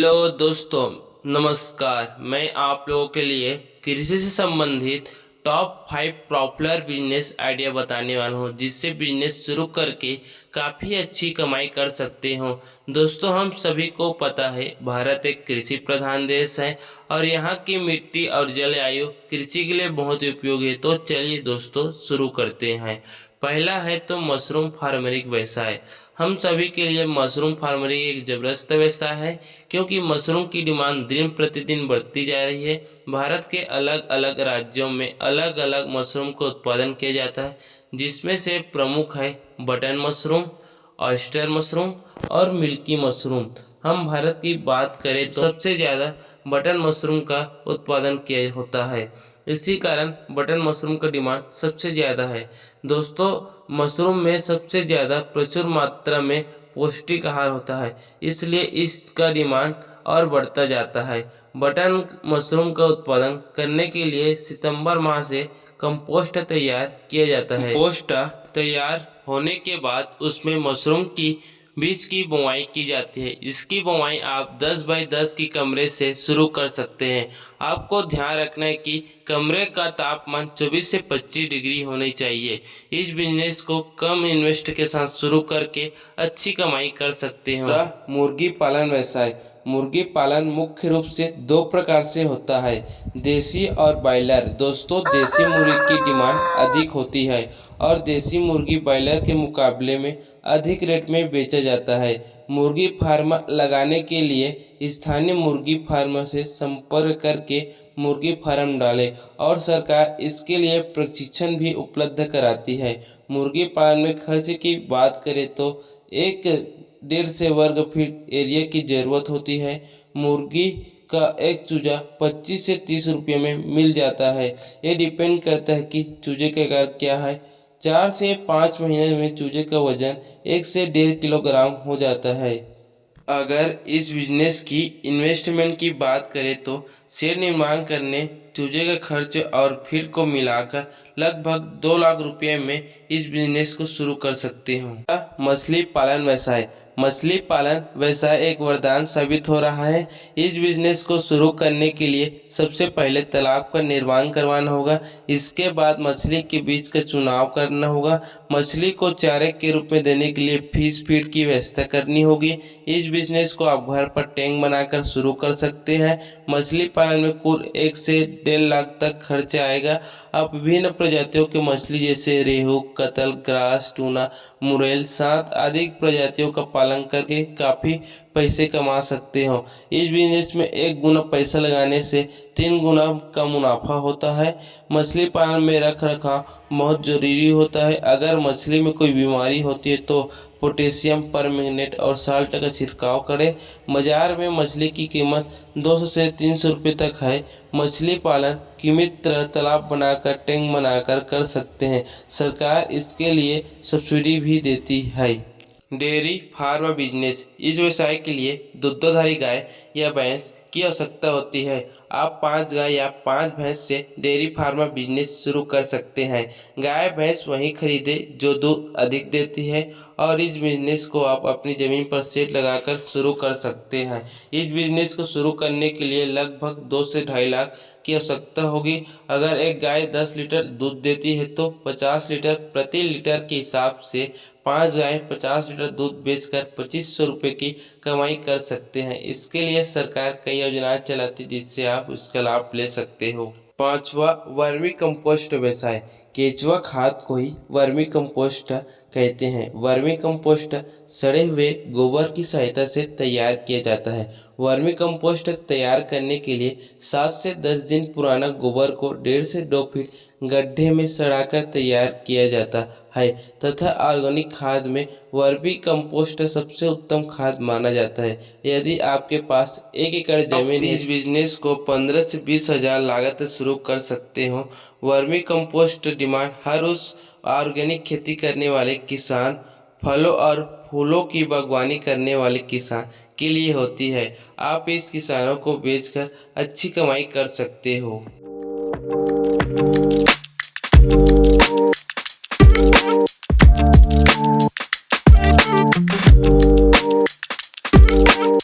Hello दोस्तों, नमस्कार। मैं आप लोगों के लिए कृषि से संबंधित टॉप 5 पॉपुलर बिजनेस आइडिया बताने वाला हूं, जिससे बिजनेस शुरू करके काफ़ी अच्छी कमाई कर सकते हो। दोस्तों, हम सभी को पता है भारत एक कृषि प्रधान देश है और यहाँ की मिट्टी और जलवायु कृषि के लिए बहुत उपयोगी है। तो चलिए दोस्तों शुरू करते हैं। पहला है तो मशरूम फार्मरिंग व्यवसाय। हम सभी के लिए मशरूम फार्मरिंग एक जबरदस्त व्यवसाय है, क्योंकि मशरूम की डिमांड दिन प्रतिदिन बढ़ती जा रही है। भारत के अलग अलग राज्यों में अलग अलग मशरूम का उत्पादन किया जाता है, जिसमें से प्रमुख है बटन मशरूम, ऑयस्टर मशरूम और मिल्की मशरूम। हम भारत की बात करें तो सबसे ज़्यादा बटन मशरूम का उत्पादन किया होता है। इसी कारण बटन मशरूम का डिमांड सबसे ज़्यादा है। दोस्तों, मशरूम में सबसे ज़्यादा प्रचुर मात्रा में पौष्टिक आहार होता है, इसलिए इसका डिमांड और बढ़ता जाता है। बटन मशरूम का उत्पादन करने के लिए सितंबर माह से कंपोस्ट तैयार किया जाता है। कंपोस्ट तैयार होने के बाद उसमें मशरूम की बीज की बुवाई की जाती है। इसकी बुवाई आप 10 बाई 10 की कमरे से शुरू कर सकते हैं। आपको ध्यान रखना है कि कमरे का तापमान 24 से 25 डिग्री होनी चाहिए। इस बिजनेस को कम इन्वेस्ट के साथ शुरू करके अच्छी कमाई कर सकते हो। मुर्गी पालन व्यवसाय। मुर्गी पालन मुख्य रूप से दो प्रकार से होता है, देसी और ब्रॉयलर। दोस्तों, देसी मुर्गी की डिमांड अधिक होती है और देसी मुर्गी ब्रॉयलर के मुकाबले में अधिक रेट में बेचा जाता है। मुर्गी फार्म लगाने के लिए स्थानीय मुर्गी फार्म से संपर्क करके मुर्गी फार्म डालें और सरकार इसके लिए प्रशिक्षण भी उपलब्ध कराती है। मुर्गी पालन में खर्च की बात करें तो 1.5 से वर्ग फीट एरिया की ज़रूरत होती है। मुर्गी का एक चूजा 25 से 30 रुपये में मिल जाता है। ये डिपेंड करता है कि चूजे का आकार क्या है। 4 से 5 महीने में चूजे का वजन 1 से 1.5 किलोग्राम हो जाता है। अगर इस बिजनेस की इन्वेस्टमेंट की बात करें तो शेड निर्माण करने, चूजे का खर्च और फीड को मिलाकर लगभग 2 लाख रुपये में इस बिजनेस को शुरू कर सकते हो। मछली पालन व्यवसाय। मछली पालन व्यवसाय एक वरदान साबित हो रहा है। इस बिजनेस को शुरू करने के लिए सबसे पहले तालाब का निर्माण करवाना होगा। इसके बाद मछली के बीज का चुनाव करना होगा। मछली को चारे के रूप में देने के लिए फिश फीड की व्यवस्था करनी होगी। इस बिजनेस को आप घर पर टैंक बनाकर शुरू कर सकते हैं। मछली पालन में कुल 1 से 1.5 लाख तक खर्च आएगा। आप विभिन्न प्रजातियों के मछली जैसे रेहू, कतल, ग्रास, टूना, मुरेल, सांत आदि प्रजातियों का पालन करके काफ़ी पैसे कमा सकते हो। इस बिजनेस में 1 गुना पैसा लगाने से 3 गुना का मुनाफा होता है। मछली पालन में रख रखाव बहुत ज़रूरी होता है। अगर मछली में कोई बीमारी होती है तो पोटेशियम परमैंगनेट और साल्ट का छिड़काव करें। बाजार में मछली की कीमत 200 से 300 रुपये तक है। मछली पालन सीमित तालाब बनाकर टैंक बनाकर कर सकते हैं। सरकार इसके लिए सब्सिडी भी देती है। Dairy farm business. इस व्यवसाय के लिए दुग्धधारी गाय या भैंस की आवश्यकता होती है। आप 5 गाय या 5 भैंस से डेयरी फार्म बिजनेस शुरू कर सकते हैं। गाय भैंस वहीं खरीदे जो दूध अधिक देती है और इस बिजनेस को आप अपनी ज़मीन पर शेड लगाकर शुरू कर सकते हैं। इस बिजनेस को शुरू करने के लिए लगभग 2 से 2.5 लाख की आवश्यकता होगी। अगर एक गाय 10 लीटर दूध देती है तो 50 लीटर प्रति लीटर के हिसाब से 5 गाय 50 लीटर दूध बेचकर 2500 रुपये की कमाई कर सकते हैं। इसके लिए सरकार कई योजनाएं चलाती है, जिससे आप उसका लाभ ले सकते हो। 5वां, वर्मी कंपोस्ट व्यवसाय। केचुआ खाद को ही वर्मी कंपोस्ट कहते हैं। वर्मी कंपोस्ट सड़े हुए गोबर की सहायता से तैयार किया जाता है। वर्मी कंपोस्ट तैयार करने के लिए 7 से 10 दिन पुराना गोबर को 1.5 से 2 फीट गड्ढे में सड़ाकर तैयार किया जाता है तथा ऑर्गेनिक खाद में वर्मी कंपोस्ट सबसे उत्तम खाद माना जाता है। यदि आपके पास 1 एकड़ जमीन है, इस बिजनेस को 15 से 20 हज़ार लागत से शुरू कर सकते हो। वर्मी कंपोस्ट डिमांड हर उस ऑर्गेनिक खेती करने वाले किसान, फलों और फूलों की बागवानी करने वाले किसान के लिए होती है। आप इस किसानों को बेचकर अच्छी कमाई कर सकते हो।